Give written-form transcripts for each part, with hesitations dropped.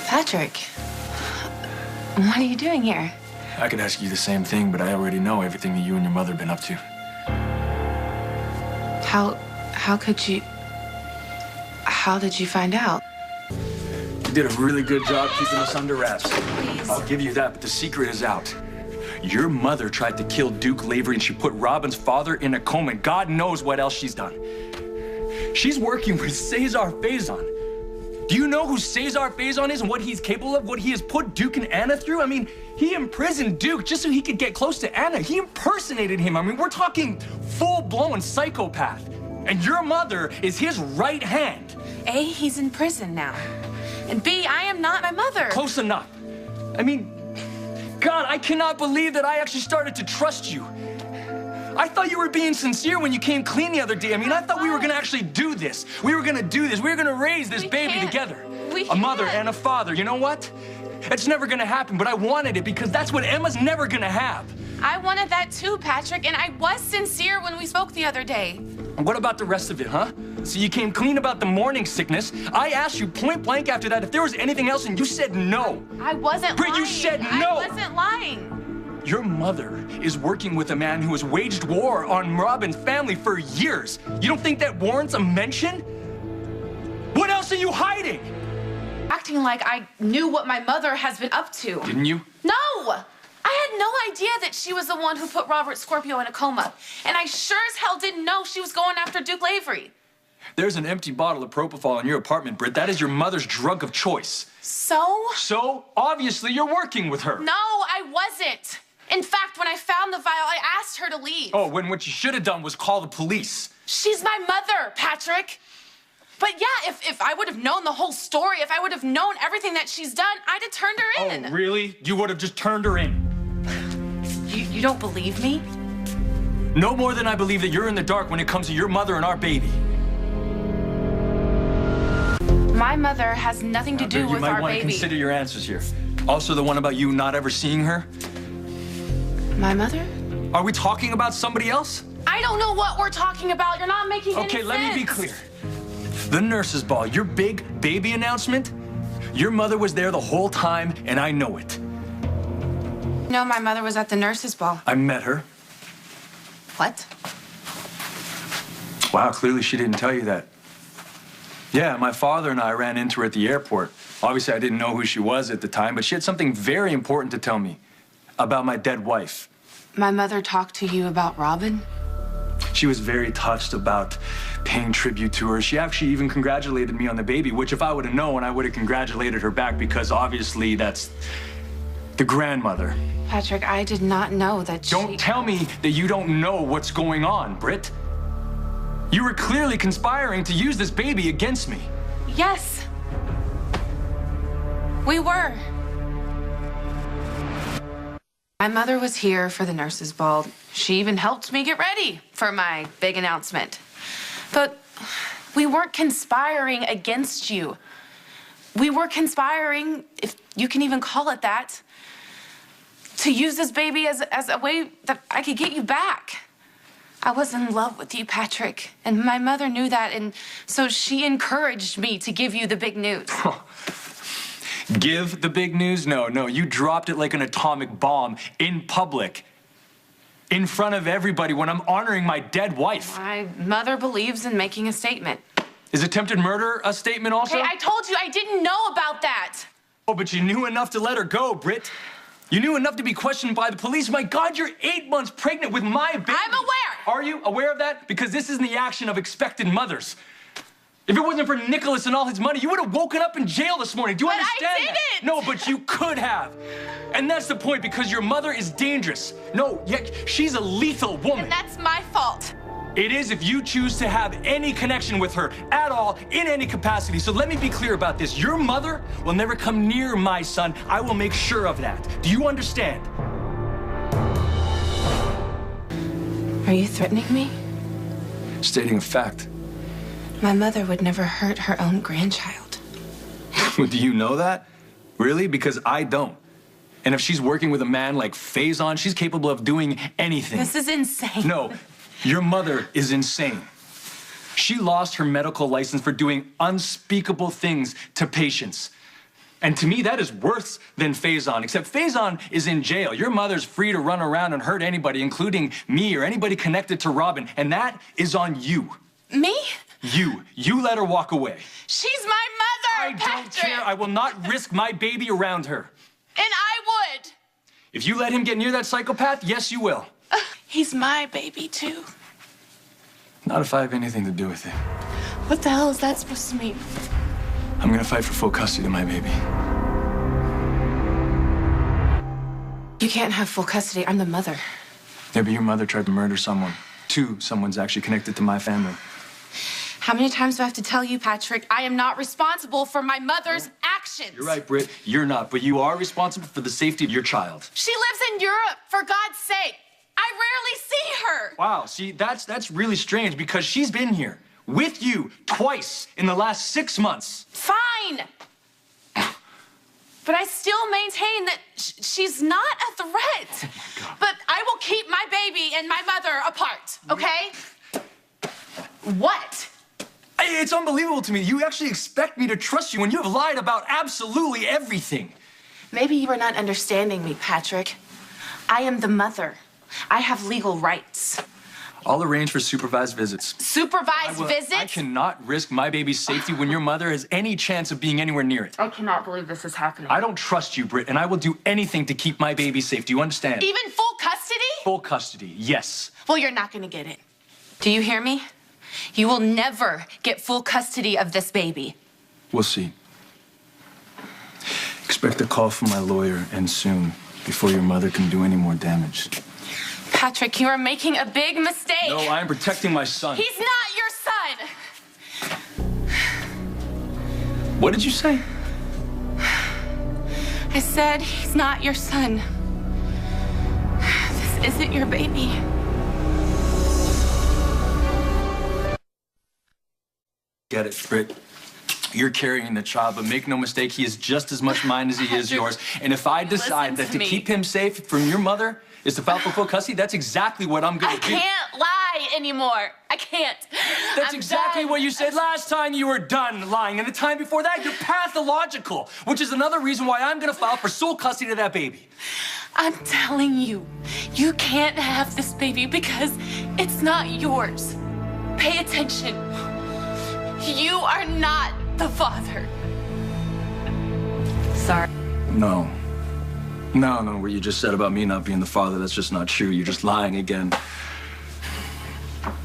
Patrick, what are you doing here? I could ask you the same thing, but I already know everything that you and your mother have been up to. How did you find out? You did a really good job keeping us under wraps. Please. I'll give you that, but the secret is out. Your mother tried to kill Duke Lavery, and she put Robin's father in a coma, and God knows what else she's done. She's working with Cesar Faison. Do you know who Cesar Faison is and what he's capable of, what he has put Duke and Anna through? I mean, he imprisoned Duke just so he could get close to Anna. He impersonated him. I mean, we're talking full-blown psychopath. And your mother is his right hand. A, he's in prison now. And B, I am not my mother. Close enough. I mean, God, I cannot believe that I actually started to trust you. I thought you were being sincere when you came clean the other day. I mean, I thought we were gonna actually do this. We were gonna do this. We were gonna raise this baby together. A mother and a father. You know what? It's never gonna happen, but I wanted it because that's what Emma's never gonna have. I wanted that too, Patrick, and I was sincere when we spoke the other day. And what about the rest of it, huh? So you came clean about the morning sickness. I asked you point blank after that if there was anything else, and you said no. I wasn't Britt, lying. you said no. I wasn't lying. Your mother is working with a man who has waged war on Robin's family for years. You don't think that warrants a mention? What else are you hiding? Acting like I knew what my mother has been up to. Didn't you? No! I had no idea that she was the one who put Robert Scorpio in a coma. And I sure as hell didn't know she was going after Duke Lavery. There's an empty bottle of propofol in your apartment, Britt. That is your mother's drug of choice. So? So, obviously, you're working with her. No, I wasn't. In fact, when I found the vial, I asked her to leave. Oh, when what you should have done was call the police. She's my mother, Patrick. But yeah, if I would have known the whole story, if I would have known everything that she's done, I'd have turned her in. Oh, really? You would have just turned her in? You don't believe me? No more than I believe that you're in the dark when it comes to your mother and our baby. My mother has nothing to do with our baby. You might want to consider your answers here. Also, the one about you not ever seeing her. My mother? Are we talking about somebody else? I don't know what we're talking about. You're not making any sense. Okay, let me be clear. The nurse's ball, your big baby announcement, your mother was there the whole time, and I know it. No, my mother was at the nurse's ball. I met her. What? Wow, clearly she didn't tell you that. Yeah, my father and I ran into her at the airport. Obviously, I didn't know who she was at the time, but she had something very important to tell me about my dead wife. My mother talked to you about Robin? She was very touched about paying tribute to her. She actually even congratulated me on the baby, which if I would have known, I would have congratulated her back because obviously that's the grandmother. Patrick, I did not know that she... Don't tell me that you don't know what's going on, Britt. You were clearly conspiring to use this baby against me. Yes. We were. My mother was here for the nurse's ball. She even helped me get ready for my big announcement. But we weren't conspiring against you. We were conspiring, if you can even call it that, to use this baby as a way that I could get you back. I was in love with you, Patrick, and my mother knew that, and so she encouraged me to give you the big news. Give the big news? No, you dropped it like an atomic bomb in public, in front of everybody when I'm honoring my dead wife. My mother believes in making a statement. Is attempted murder a statement also? Hey, I told you I didn't know about that. Oh, but you knew enough to let her go, Britt. You knew enough to be questioned by the police. My God, you're 8 months pregnant with my baby. I'm aware. Are you aware of that? Because this isn't the action of expected mothers. If it wasn't for Nicholas and all his money, you would have woken up in jail this morning. Do you understand I that? didn't. No, but you could have. And that's the point, because your mother is dangerous. No, yet she's a lethal woman. And that's my fault. It is if you choose to have any connection with her at all, in any capacity. So let me be clear about this. Your mother will never come near my son. I will make sure of that. Do you understand? Are you threatening me? Stating a fact. My mother would never hurt her own grandchild. Do you know that? Really? Because I don't. And if she's working with a man like Faison, she's capable of doing anything. This is insane. No, your mother is insane. She lost her medical license for doing unspeakable things to patients. And to me, that is worse than Faison, except Faison is in jail. Your mother's free to run around and hurt anybody, including me or anybody connected to Robin, and that is on you. Me? You. You let her walk away. She's my mother, I don't care. I will not risk my baby around her. And I would. If you let him get near that psychopath, yes, you will. He's my baby, too. Not if I have anything to do with it. What the hell is that supposed to mean? I'm gonna fight for full custody of my baby. You can't have full custody. I'm the mother. Maybe your mother tried to murder someone. Someone's actually connected to my family. How many times do I have to tell you, Patrick? I am not responsible for my mother's actions. You're right, Britt. You're not, but you are responsible for the safety of your child. She lives in Europe, for God's sake. I rarely see her. Wow, see, that's really strange because she's been here with you twice in the last 6 months. Fine. But I still maintain that she's not a threat. Oh my God. But I will keep my baby and my mother apart, okay? What? It's unbelievable to me. You actually expect me to trust you when you have lied about absolutely everything. Maybe you are not understanding me, Patrick. I am the mother. I have legal rights. I'll arrange for supervised visits. Supervised visits? I cannot risk my baby's safety when your mother has any chance of being anywhere near it. I cannot believe this is happening. I don't trust you, Britt, and I will do anything to keep my baby safe. Do you understand? Even full custody? Full custody, yes. Well, you're not going to get it. Do you hear me? You will never get full custody of this baby. We'll see. Expect a call from my lawyer, and soon, before your mother can do any more damage. Patrick, you are making a big mistake. No, I am protecting my son. He's not your son. What did you say? I said he's not your son. This isn't your baby. Get it, Britt. You're carrying the child, but make no mistake, he is just as much mine as he is yours. And if I decide that to keep him safe from your mother is to file for full custody, that's exactly what I'm going to do. I can't lie anymore. I can't. That's exactly what you said last time you were done lying. And the time before that, you're pathological, which is another reason why I'm going to file for sole custody of that baby. I'm telling you, you can't have this baby because it's not yours. Pay attention. You are not the father. Sorry. No. No, what you just said about me not being the father, that's just not true. You're just lying again.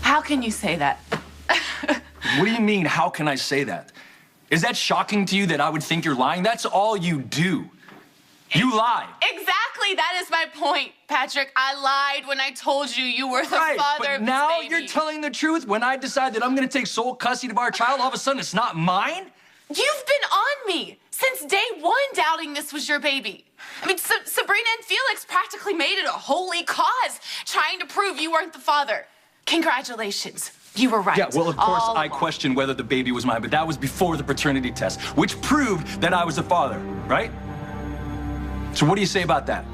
How can you say that? What do you mean, how can I say that? Is that shocking to you that I would think you're lying? That's all you do. You lie. Exactly, that is my point, Patrick. I lied when I told you you were the father but of this baby. now you're telling the truth. When I decide that I'm going to take sole custody of our child, all of a sudden it's not mine? You've been on me since day one doubting this was your baby. I mean, Sabrina and Felix practically made it a holy cause trying to prove you weren't the father. Congratulations. You were right. Yeah, well, of course, I questioned whether the baby was mine, but that was before the paternity test, which proved that I was the father, right? So what do you say about that?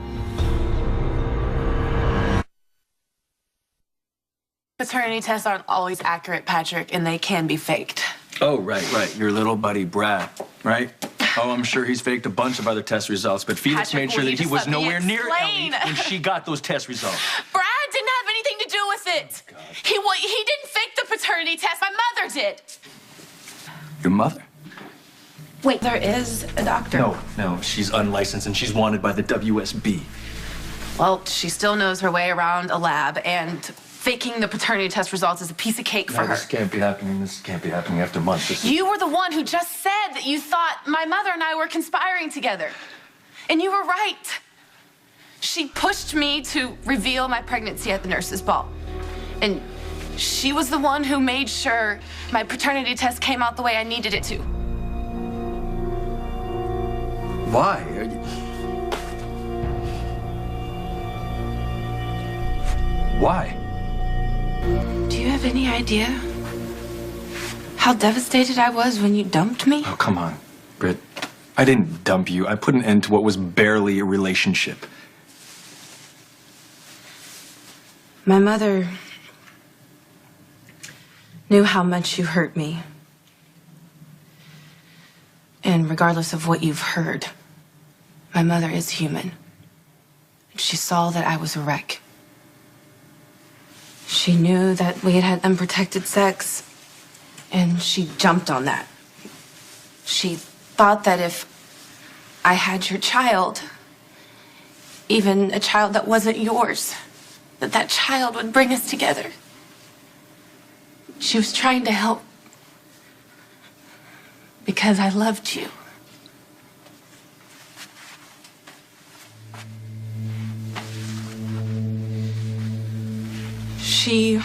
Paternity tests aren't always accurate, Patrick, and they can be faked. Oh, right. Your little buddy, Brad, right? Oh, I'm sure he's faked a bunch of other test results, but Felix Patrick, made sure that he was nowhere near explain? Ellie when she got those test results. Brad didn't have anything to do with it. Oh, God. He didn't fake the paternity test. My mother did. Your mother? Wait, there is a doctor. No, she's unlicensed and she's wanted by the WSB. Well, she still knows her way around a lab, and faking the paternity test results is a piece of cake for her. This can't be happening. This can't be happening after months. You were the one who just said that you thought my mother and I were conspiring together. And you were right. She pushed me to reveal my pregnancy at the nurses' ball. And she was the one who made sure my paternity test came out the way I needed it to. Why? Why? Do you have any idea how devastated I was when you dumped me? Oh, come on, Britt. I didn't dump you. I put an end to what was barely a relationship. My mother knew how much you hurt me. And regardless of what you've heard, my mother is human. She saw that I was a wreck. She knew that we had had unprotected sex, and she jumped on that. She thought that if I had your child, even a child that wasn't yours, that child would bring us together. She was trying to help because I loved you. She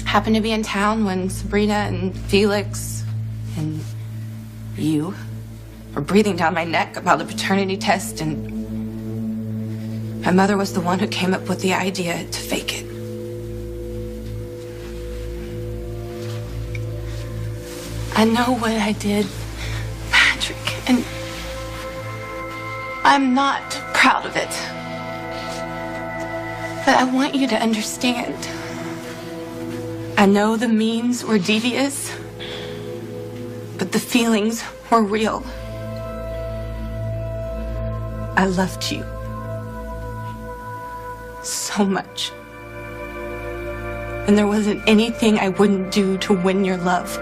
happened to be in town when Sabrina and Felix and you were breathing down my neck about the paternity test, and my mother was the one who came up with the idea to fake it. I know what I did, Patrick, and I'm not proud of it. But I want you to understand. I know the means were devious, but the feelings were real. I loved you so much. And there wasn't anything I wouldn't do to win your love.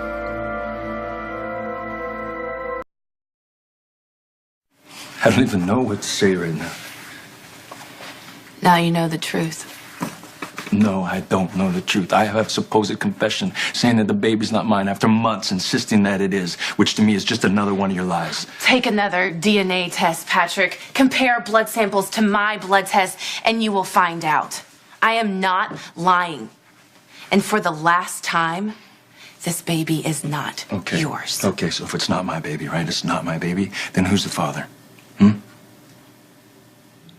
I don't even know what to say right now. Now you know the truth. No, I don't know the truth. I have supposed confession saying that the baby's not mine after months insisting that it is, which to me is just another one of your lies. Take another DNA test, Patrick. Compare blood samples to my blood test, and you will find out. I am not lying. And for the last time, this baby is not yours. Okay, so if it's not my baby, right? It's not my baby, then who's the father? Hmm?